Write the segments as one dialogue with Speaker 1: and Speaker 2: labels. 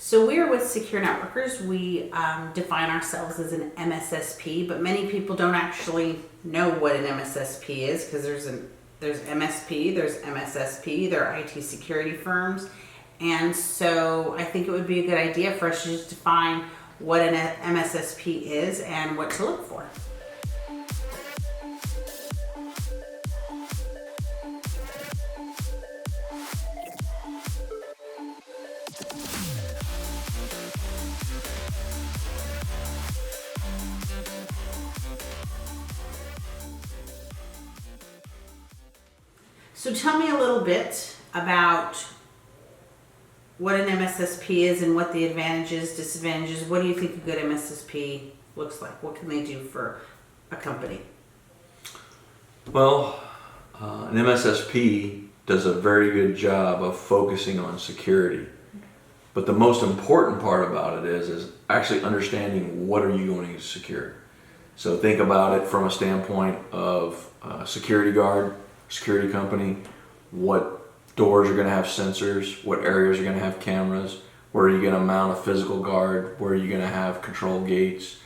Speaker 1: So we're with Secure Networkers. We define ourselves as an MSSP, but many people don't actually know what an MSSP is because there's MSP, there's MSSP, there are IT security firms. And so I think it would be a good idea for us to just define what an MSSP is and what to look for. So tell me a little bit about what an MSSP is and what the advantages, disadvantages. What do you think a good MSSP looks like? What can they do for a company?
Speaker 2: Well, an MSSP does a very good job of focusing on security. But the most important part about it is actually understanding what are you going to secure. So think about it from a standpoint of security guard, security company, what doors are going to have sensors, what areas are going to have cameras, where are you going to mount a physical guard, where are you going to have control gates,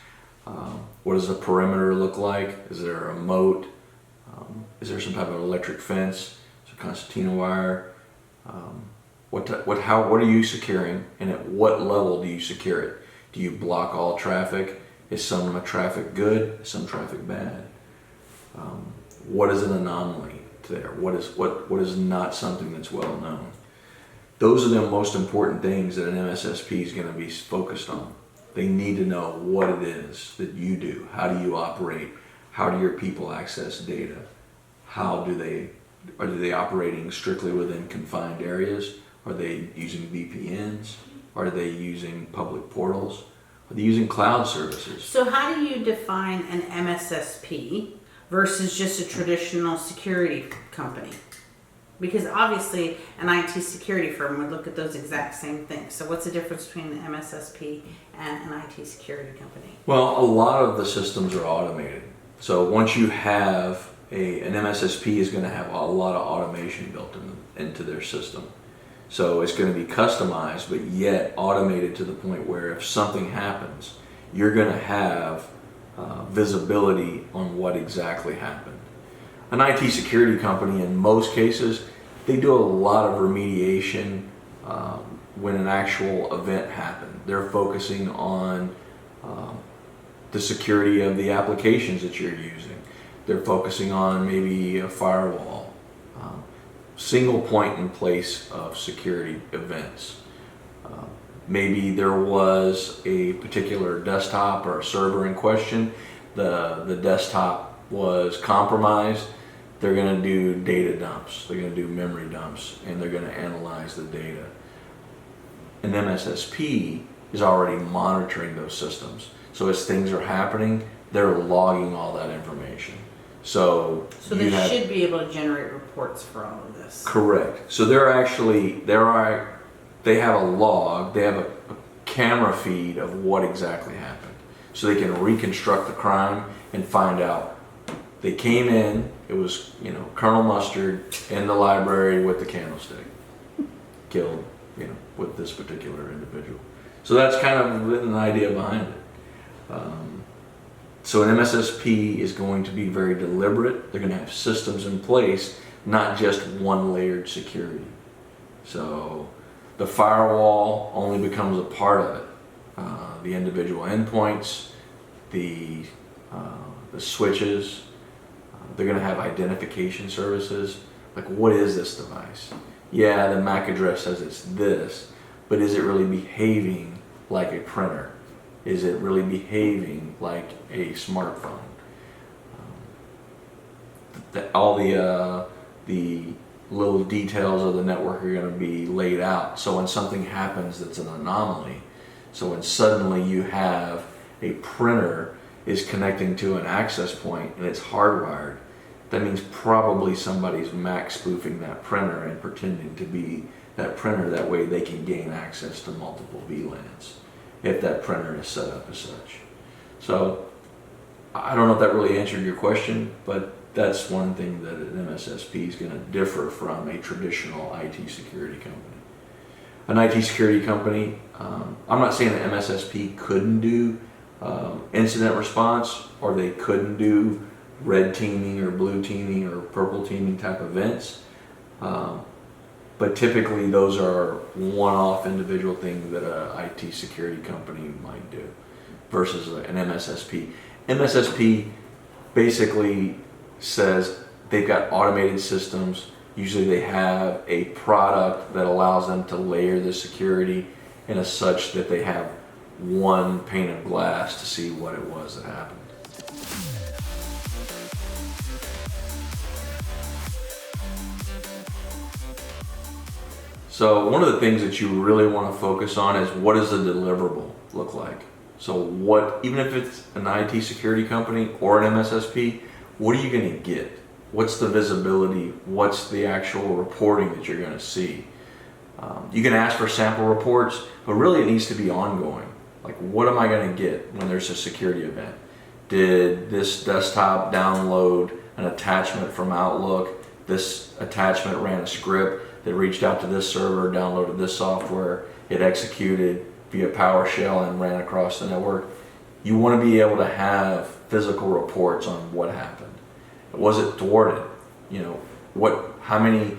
Speaker 2: what does the perimeter look like, is there a moat, is there some type of electric fence, is there concertina wire, what are you securing, and at what level do you secure it? Do you block all traffic? Is some traffic good? Is some traffic bad? What is an anomaly there? What is not something that's well known? Those are the most important things that an MSSP is going to be focused on. They need to know what it is that you do. How do you operate? How do your people access data? Are they operating strictly within confined areas? Are they using VPNs? Are they using public portals? Are they using cloud services?
Speaker 1: So how do you define an MSSP versus just a traditional security company? Because obviously an IT security firm would look at those exact same things. So what's the difference between an MSSP and an IT security company?
Speaker 2: Well, a lot of the systems are automated. So once you have an MSSP is going to have a lot of automation built into their system. So it's going to be customized, but yet automated to the point where if something happens, you're going to have visibility on what exactly happened. An IT security company, in most cases, they do a lot of remediation when an actual event happened. They're focusing on the security of the applications that you're using. They're focusing on maybe a firewall, single point in place of security events. Maybe there was a particular desktop or a server in question. The desktop was compromised. They're going to do data dumps. They're going to do memory dumps, and they're going to analyze the data. An MSSP is already monitoring those systems. So as things are happening, they're logging all that information. So
Speaker 1: they should be able to generate reports for all of this.
Speaker 2: Correct. So they have a log, they have a camera feed of what exactly happened. So they can reconstruct the crime and find out they came in, it was, Colonel Mustard in the library with the candlestick, killed, with this particular individual. So that's kind of an idea behind it. So an MSSP is going to be very deliberate. They're going to have systems in place, not just one layered security. So the firewall only becomes a part of it. The individual endpoints, the switches, they're going to have identification services. Like, what is this device? Yeah, the MAC address says it's this, but is it really behaving like a printer? Is it really behaving like a smartphone? All the little details of the network are going to be laid out. So when something happens that's an anomaly, so when suddenly you have a printer is connecting to an access point and it's hardwired, that means probably somebody's Mac spoofing that printer and pretending to be that printer. That way they can gain access to multiple VLANs if that printer is set up as such. So I don't know if that really answered your question, but that's one thing that an MSSP is going to differ from a traditional IT security company. an IT security company, I'm not saying that MSSP couldn't do incident response, or they couldn't do red teaming or blue teaming or purple teaming type events. But typically those are one-off individual things that a IT security company might do versus an MSSP. MSSP basically says they've got automated systems. Usually they have a product that allows them to layer the security in a such that they have one pane of glass to see what it was that happened. So one of the things that you really want to focus on is, what does the deliverable look like? So what, even if it's an IT security company or an MSSP, what are you going to get? What's the visibility? What's the actual reporting that you're going to see? You can ask for sample reports, but really it needs to be ongoing. Like, what am I going to get when there's a security event? Did this desktop download an attachment from Outlook? This attachment ran a script that reached out to this server, downloaded this software, it executed via PowerShell and ran across the network. You want to be able to have physical reports on what happened. Was it thwarted? You know, how many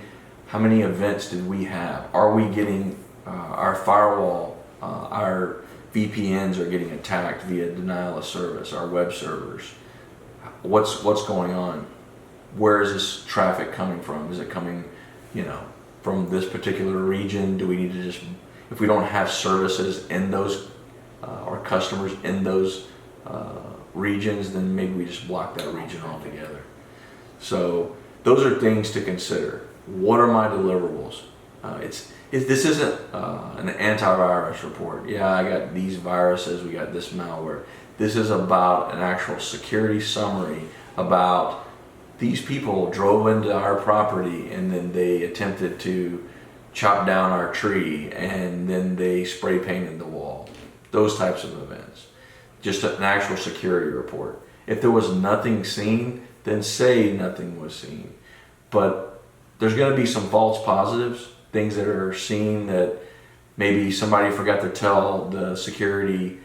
Speaker 2: events did we have? Are we getting our firewall, our VPNs are getting attacked via denial of service, our web servers? What's going on? Where is this traffic coming from? Is it coming, from this particular region? Do we need to just, if we don't have services in those, or customers in those regions, then maybe we just block that region altogether. So those are things to consider. What are my deliverables? This isn't an antivirus report. Yeah, I got these viruses, we got this malware. This is about an actual security summary about these people drove into our property and then they attempted to chop down our tree and then they spray painted the wall. Those types of events. Just an actual security report. If there was nothing seen, then say nothing was seen. But there's going to be some false positives, things that are seen that maybe somebody forgot to tell the security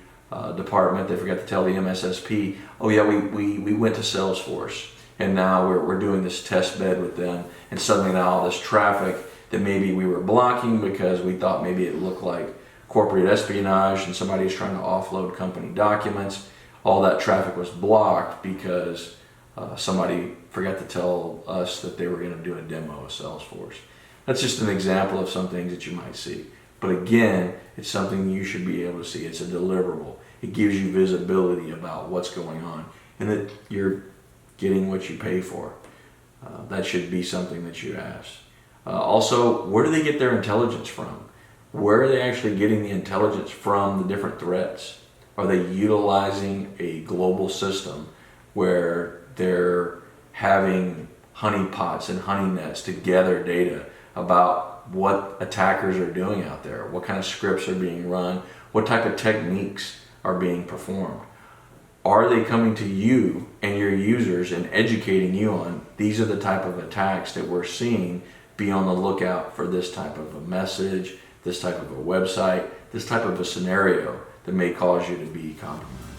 Speaker 2: department, they forgot to tell the MSSP, oh yeah, we went to Salesforce and now we're doing this test bed with them, and suddenly now all this traffic that maybe we were blocking because we thought maybe it looked like corporate espionage and somebody was trying to offload company documents, all that traffic was blocked because somebody forgot to tell us that they were going to do a demo of Salesforce. That's just an example of some things that you might see. But again, it's something you should be able to see. It's a deliverable. It gives you visibility about what's going on and that you're getting what you pay for. That should be something that you ask. Also, where do they get their intelligence from? Where are they actually getting the intelligence from the different threats? Are they utilizing a global system where they're having honeypots and honey nets to gather data about what attackers are doing out there, what kind of scripts are being run, what type of techniques are being performed? Are they coming to you and your users and educating you on, these are the type of attacks that we're seeing, be on the lookout for this type of a message, this type of a website, this type of a scenario that may cause you to be compromised?